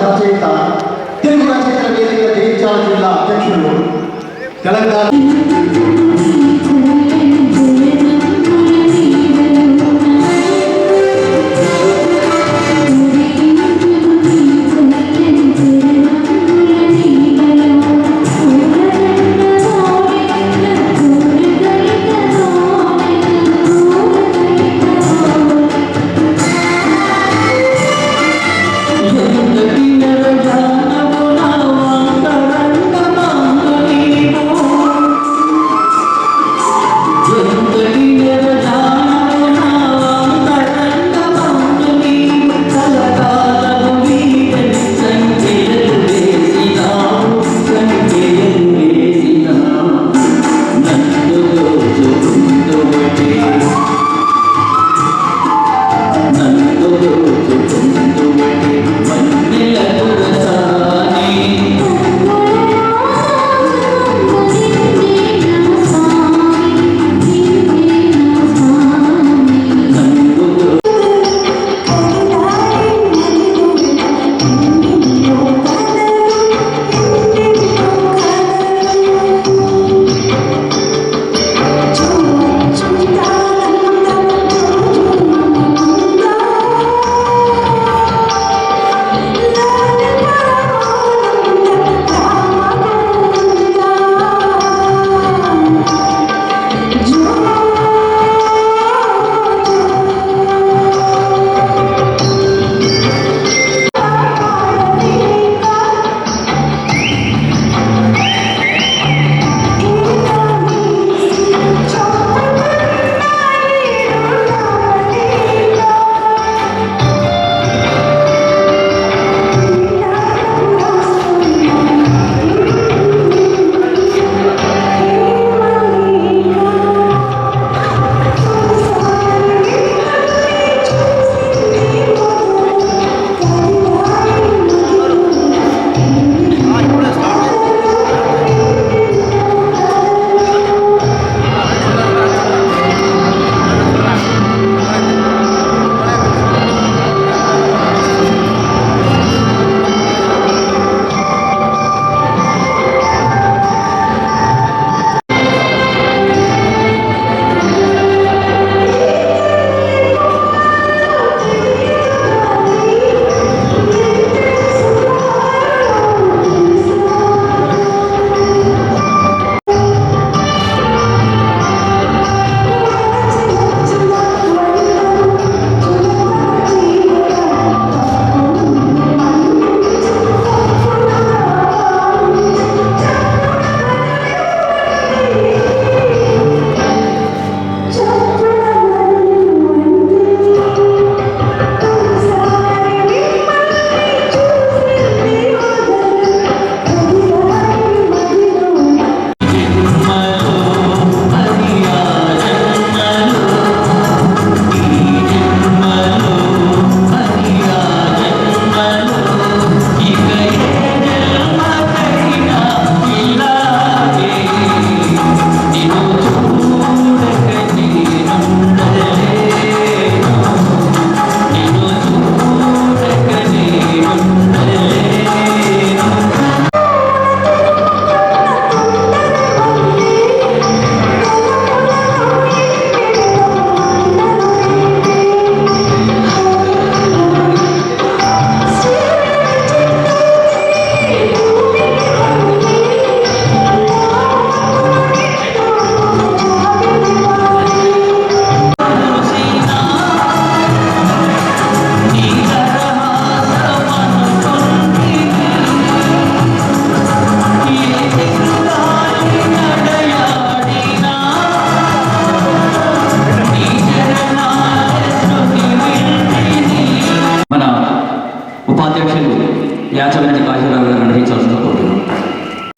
రచయిత, తెలుగు రచయితల వేదిక జగిత్యాల జిల్లా అధ్యక్షులు, తెలంగాణ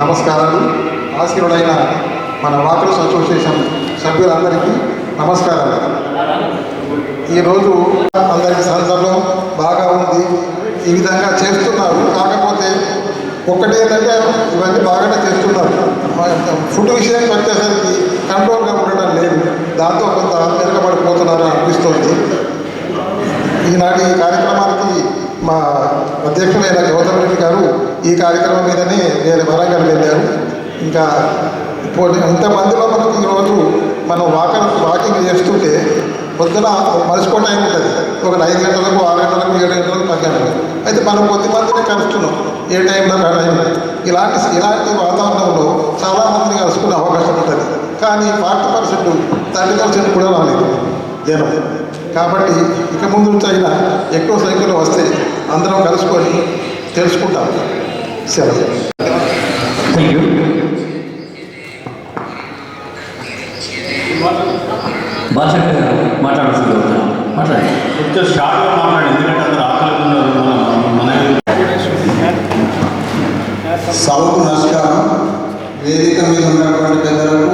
నమస్కారాలు. ఆశీనుడైన మన వాకర్స్ అసోసియేషన్ సభ్యులందరికీ నమస్కారాలు. ఈరోజు అందరికి సందర్భం బాగా ఉంది, ఈ విధంగా చేస్తున్నారు. కాకపోతే ఒక్కటి ఏంటంటే ఇవన్నీ బాగానే చేస్తున్నారు. ఫుడ్ విషయానికి వచ్చేసరికి కంట్రోల్గా ఉండడం లేదు, దాంతో కొంత వెనుకబడిపోతున్నారు అనిపిస్తుంది. ఈనాటి కార్యక్రమానికి మా అధ్యక్షులైన గౌతమ్ రెడ్డి గారు ఈ కార్యక్రమం మీదనే వేరే వరంగల్ వెళ్ళారు. ఇంకా ఇంతమందిలో మనకు ఈరోజు మనం వాకింగ్ చేస్తుంటే పొద్దున మర్చిపో టైం ఉంటుంది. ఒక 5 గంటలకు 6 గంటలకు 7 గంటలకు 10 గంటలకు అయితే మనం కొద్దిమందిని కలుస్తున్నాం. ఏ టైంలో ఆ టైం ఇలాంటి వాతావరణంలో చాలామందిని కలుసుకునే అవకాశం ఉంటుంది. కానీ 40% 30% కూడా రాలేదు జనం. కాబట్టి ఇక ముందు నుంచి అయినా ఎక్కువ సంఖ్యలో వస్తే అందరం కలుసుకొని తెలుసుకుంటాం. సరే, థ్యాంక్ యూ. భాషకు మాట్లాడాల్సింది మాట్లాడండి. కొంచెం షార్ట్గా మాట్లాడండి, ఎందుకంటే అందరూ ఆకలి ఉన్నారు. మన సభకు నమస్కారం. వేదిక మీద ఉన్నటువంటి పెద్దలకు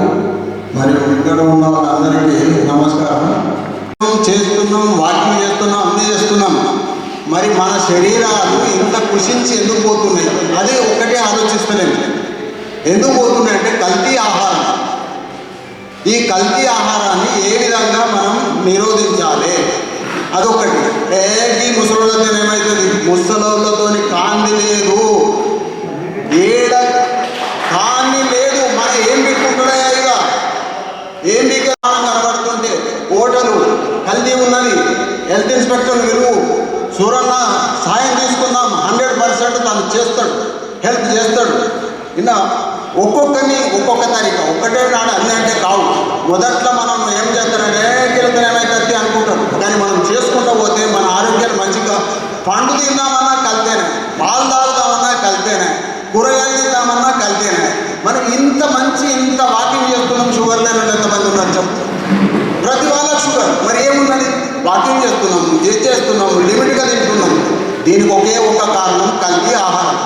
మరియు ఇక్కడ ఉన్న వాళ్ళందరికీ నమస్కారం. చేస్తున్నాం, వాకింగ్ చేస్తున్నాం, అన్నీ చేస్తున్నాం. మరి మన శరీరాలు ఇంత కృషించి ఎందుకు పోతున్నాయి? అది ఒక్కటే ఆలోచిస్తలేము. ఎందుకు పోతున్నాయి అంటే కల్తీ ఆహారం. ఈ కల్తీ ఆహారాన్ని ఏ విధంగా మనం నిరోధించాలి అదొకటి. ఈ ముసలోళ్ళతో ఏమవుతుంది? ముసలోళ్ళతో కాంతి లేదు, ఏడ కాంతి లేదు. మనం ఏం పెట్టుకుంటున్నాయి? ఇక ఏం కనబడుతుంటే హోటలు కల్తీ ఉన్నది. హెల్త్ ఇన్స్పెక్టర్ విలువ సూరన్న సాయం తీసుకుందాం, 100% తను చేస్తాడు, హెల్ప్ చేస్తాడు. ఇలా ఒక్కొక్కరిని ఒక్కొక్క తారీఖు ఒక్కటే నాడు అన్నీ అంటే కావు. మొదట్లో మనం ఏం చేస్తారంటే కిలతలు ఏమైతే అనుకుంటాం. కానీ మనం చేసుకుంటూ పోతే మన ఆరోగ్యాలు మంచిగా, పండు తిందామన్నా కలితేనే, పాలు తాగుదామన్నా కలితేనే, కూరగాయలు తిందామన్నా కలితేనే. మనం ఇంత వాకింగ్ చేస్తున్నాం. షుగర్ లేని ఎంతమంది ఉన్నారు చెప్పు? ప్రతి వాళ్ళకి షుగర్. మరి ఏమున్నది? వాకింగ్ చేస్తున్నాం, లిమిట్గా తింటున్నాం. దీనికి ఒకే ఒక కారణం కల్తీ ఆహారం.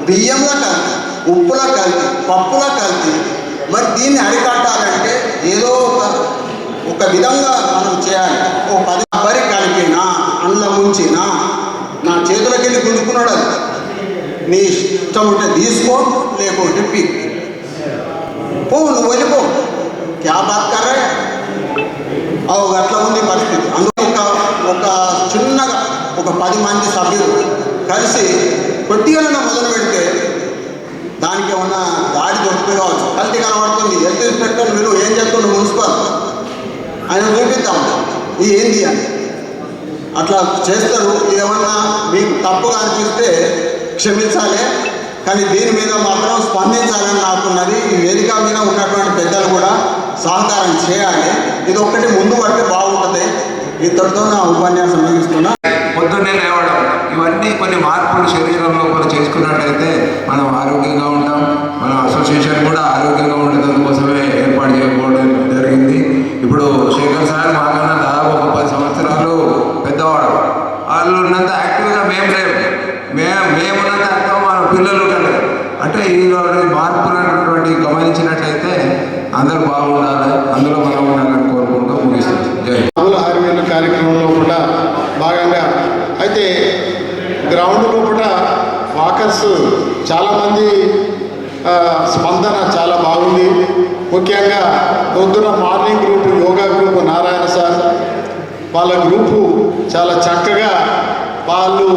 బియ్యంలో కల్తీ, ఉప్పులో కల్తీ, పప్పులో కల్తీ. మరి దీన్ని అరికట్టాలంటే ఏదో ఒక విధంగా మనం చేయాలి. ఓ 10 వరి కలిపినా, అందులో ముంచినా, నా చేతులకి వెళ్ళి గుంజుకున్నాడు. అది నీ ఇష్టం ఉంటే తీసుకో, లేకుంటే పీక్ పో, నువ్వు వెళ్ళిపో. క్యా బాత్ కర్రే? అట్లా ఉంది పరిస్థితి. అందులో ఒక చిన్నగా ఒక 10 మంది సభ్యులు కలిసి కొద్దిగా మొదలు పెడితే దానికి ఏమన్నా దాడి దొరుకుతుంది కావచ్చు. కల్తీ కనబడుతుంది. హెల్త్ ఇన్స్పెక్టర్ మీరు ఏం చేస్తున్నారు? మున్సిపల్ ఆయన చూపిద్దాం ఇది ఏంది అని. అట్లా చేస్తారు. ఏమన్నా మీకు తప్పుగా అనిపిస్తే క్షమించాలి, కానీ దీని మీద మాత్రం స్పందించాలని నాకున్నది. ఈ వేదిక మీద ఉన్నటువంటి పెద్దలు కూడా సహకారం చేయాలి. ఇది ఒక్కటి ముందు పడితే బాగుంటుంది. ఇంతటితో నా ఉపన్యాసం ముగిస్తున్నా. పొద్దున్నే లేవడం, ఇవన్నీ కొన్ని మార్పులు శరీరంలో కూడా చేసుకున్నట్టయితే మనం ఆరోగ్యంగా ఉంటాం. మన అసోసియేషన్ కూడా ఆరోగ్యంగా ఉండేందుకు అందుకోసమే ఏర్పాటు చేయకపోవడం జరిగింది. ఇప్పుడు శేఖర్ సార్ మాకన్నా దాదాపు ఒక 10 సంవత్సరాలు పెద్దవాడు. వాళ్ళు ఉన్నంత యాక్టివ్గా మేమున్నంత యాక్టివ్గా మన పిల్లలు ఉండలేదు. అంటే ఈ మార్పులు అనేటువంటి గమనించినట్లయితే అందరూ బాగుండాలి, అందులో మనం ఉండాలని కోరుకుంటూ ముగిస్తుంది. జై ఆయుర్వేద కార్యక్రమంలో కూడా భాగంగా అయితే గ్రౌండ్లో కూడా వాకర్స్ చాలామంది స్పందన చాలా బాగుంది. ముఖ్యంగా పొద్దున morning group, yoga group Narayana sir వాళ్ళ గ్రూపు చాలా చక్కగా వాళ్ళు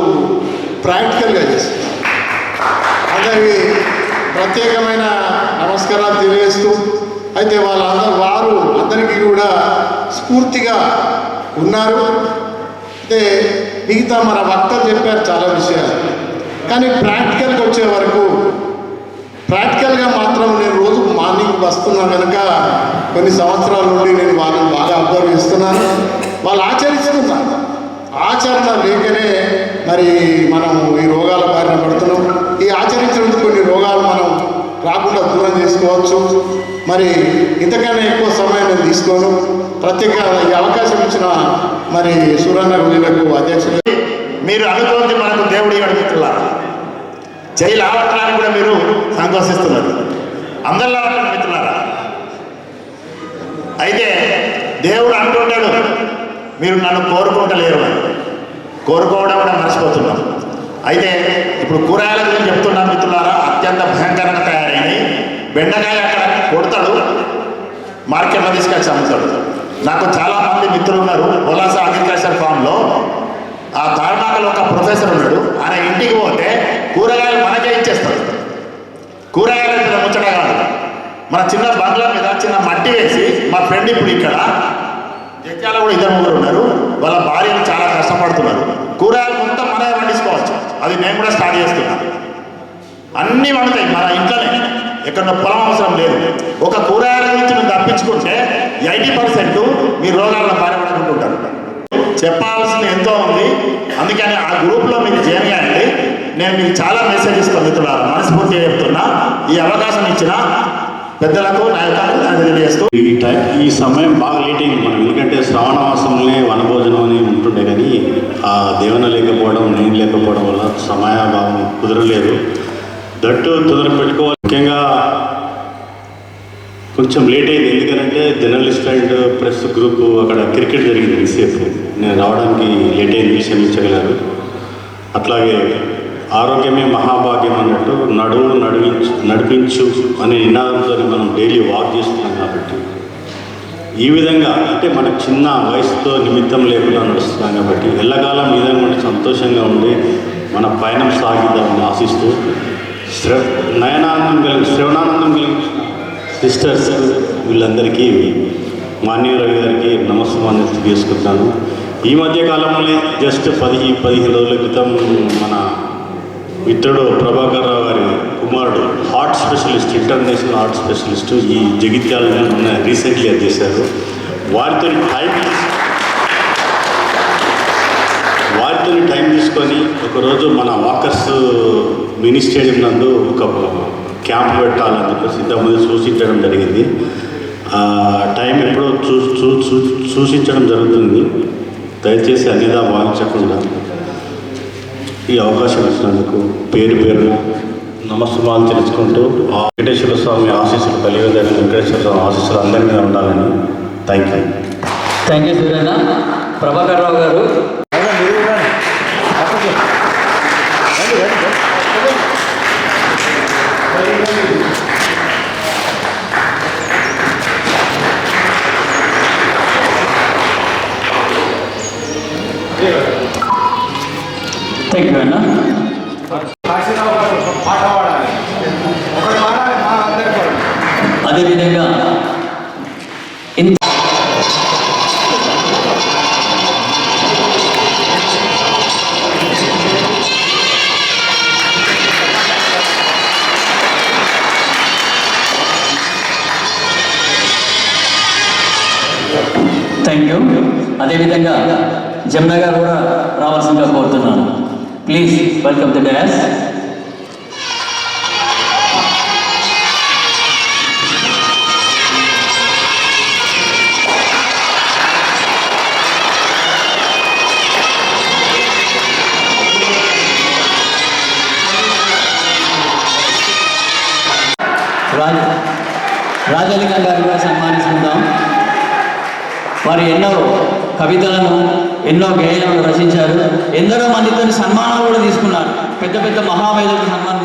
ప్రాక్టికల్గా చేస్తారు. అందరికీ ప్రత్యేకమైన నమస్కారాలు తెలియజేస్తూ అయితే వారు అందరికీ కూడా స్ఫూర్తిగా ఉన్నారు. అయితే మిగతా మన వక్తలు చెప్పారు చాలా విషయాలు, కానీ ప్రాక్టికల్గా వచ్చే వరకు ప్రాక్టికల్గా మాత్రం నేను రోజు మార్నింగ్ వస్తున్నా కనుక కొన్ని సంవత్సరాల నుండి నేను వాళ్ళని బాగా అబ్జర్వ్ చేస్తున్నాను. వాళ్ళు ఆచరిస్తున్నారు. ఆచరణ లేకనే మరి మనం ఈ రోగాల బారిన పడుతున్నాం. ఈ ఆచరించినందుకు కొన్ని రోగాలు మనం రాకుండా దూరం చేసుకోవచ్చు. మరి ఇంతకన్నా ఎక్కువ సమయం నేను తీసుకోను. ప్రత్యేక ఈ అవకాశం ఇచ్చిన మరి సూరన్న గురువులకు అధ్యక్షులు, మీరు అనుకోండి మనకు దేవుడు అడుగుతున్నారు. జైలు ఆవట్రాన్ని కూడా మీరు సంతోషిస్తున్నారు. అందరిలో మిత్రులారా, అయితే దేవుడు అంటుంటాడు మీరు నన్ను కోరుకుంటలేరు అని. కోరుకోవడం కూడా మర్చిపోతున్నాం. అయితే ఇప్పుడు కూరగాయల గురించి చెప్తున్నాం మిత్రులారా, అత్యంత భయంకరంగా తయారైనాయి. బెండకాయ అక్కడ కొడతాడు, మార్కెట్లో తీసుకొచ్చి అమ్ముతాడు. నాకు చాలామంది మిత్రులు ఉన్నారు. ఒలాస అగ్రికల్చర్ ఫామ్లో ఆ తార్నాకలో ఒక ప్రొఫెసర్ ఉన్నాడు, ఆయన ఇంటికి పోతే కూరగాయలు మనకే ఇచ్చేస్తాడు. కూరగాయలు పెద్ద ముచ్చట కాదు. మన చిన్న బంగ్లా మీద చిన్న మట్టి వేసి, మా ఫ్రెండ్ ఇప్పుడు ఇక్కడ జగ్యాల కూడా 2-3 ఉన్నారు, వాళ్ళ భార్యలు చాలా కష్టపడుతున్నారు. కూరగాయలు మొత్తం మనమే పండించుకోవచ్చు. అది నేను కూడా స్టార్ట్ చేస్తున్నాను. అన్నీ వండుతాయి మన ఇంట్లోనే, ఎక్కడ పొలం అవసరం లేదు. ఒక కూరగాయల గురించి మీరు తప్పించుకుంటే 80% మీ రోగాలను బాధపడుకుంటుంటారు. చెప్పాల్సింది ఎంతో ఉంది. అందుకని ఆ గ్రూప్లో మీరు జాయిన్ అయ్యండి. నేను మీకు చాలా మెసేజ్ ఇస్తాను మిత్రులారా, మనస్ఫూర్తిగా చెప్తున్నా. ఈ అవకాశం ఇచ్చిన పెద్దలకు నా యొక్క తెలియజేస్తూ ఈ సమయం బాగా లేట్ అయింది మనం, ఎందుకంటే శ్రావణ మాసంలోనే వనభోజనం అని ఉంటుండే, కానీ ఆ దేవన లేకపోవడం, నేను లేకపోవడం వల్ల సమయభావం కుదరలేదు. దట్టు తొందర పెట్టుకోవాలి. ముఖ్యంగా కొంచెం లేట్ అయింది, ఎందుకంటే జర్నలిస్ట్ అండ్ ప్రెస్ గ్రూప్ అక్కడ క్రికెట్ జరిగింది ఎంతసేపు. నేను రావడానికి లేట్ అయింది, క్షమించగలరు. అట్లాగే ఆరోగ్యమే మహాభాగ్యం అన్నట్టు నడిపించు అనే నినాదంతో మనం డైలీ వాక్ చేస్తున్నాం. కాబట్టి ఈ విధంగా అంటే మనకు చిన్న వయసుతో నిమిత్తం లేకుండా నడుస్తున్నాం. కాబట్టి ఎల్లకాలం ఈ విధంగా ఉండి సంతోషంగా ఉండి మన పయనం సాగిద్దామని ఆశిస్తూ శ్రవణానందం కలిగించిన సిస్టర్స్ వీళ్ళందరికీ మాన్యరావు గారికి నమస్కారం చేసుకుంటాను. ఈ మధ్య కాలంలోనే జస్ట్ 10-15 రోజుల క్రితం మన మిత్రుడు ప్రభాకర్ రావు గారి కుమారుడు heart specialist, international heart specialist ఈ జగిత్యాలలో ఉన్న రీసెంట్లీ అది చేశారు. వారితో టైం తీసుకొని ఒకరోజు మన వాకర్స్ మినీ స్టేడియం నందు ఒక క్యాంప్ పెట్టాలని చెప్పేసి ఇంతకుముందు సూచించడం జరిగింది. టైం ఎప్పుడో సూచించడం జరుగుతుంది. దయచేసి అన్నిదా భావించకుండా ఈ అవకాశం ఇచ్చినందుకు పేరు నమస్కారాలు తెలుసుకుంటూ వెంకటేశ్వర స్వామి ఆశీస్సులు కలిగేదని, వెంకటేశ్వర స్వామి ఆశీస్సులు అందరి మీద ఉండాలని. Thank you Suryanna. ప్రభాకర్ రావు గారు థ్యాంక్ యూ అన్న. అదేవిధంగా థ్యాంక్ యూ. అదేవిధంగా జమున గారు కూడా రావాల్సిందిగా కోరుతున్నాను. Please welcome to dash. Rajalingam గారు కూడా సన్మానిస్తుంటాం. వారు ఎన్నో కవితలను, ఎన్నో గేయాలను రచించారు. ఎందరో మందితో సన్మానాలు కూడా తీసుకున్నారు. పెద్ద పెద్ద మహావేదులకు సన్మానం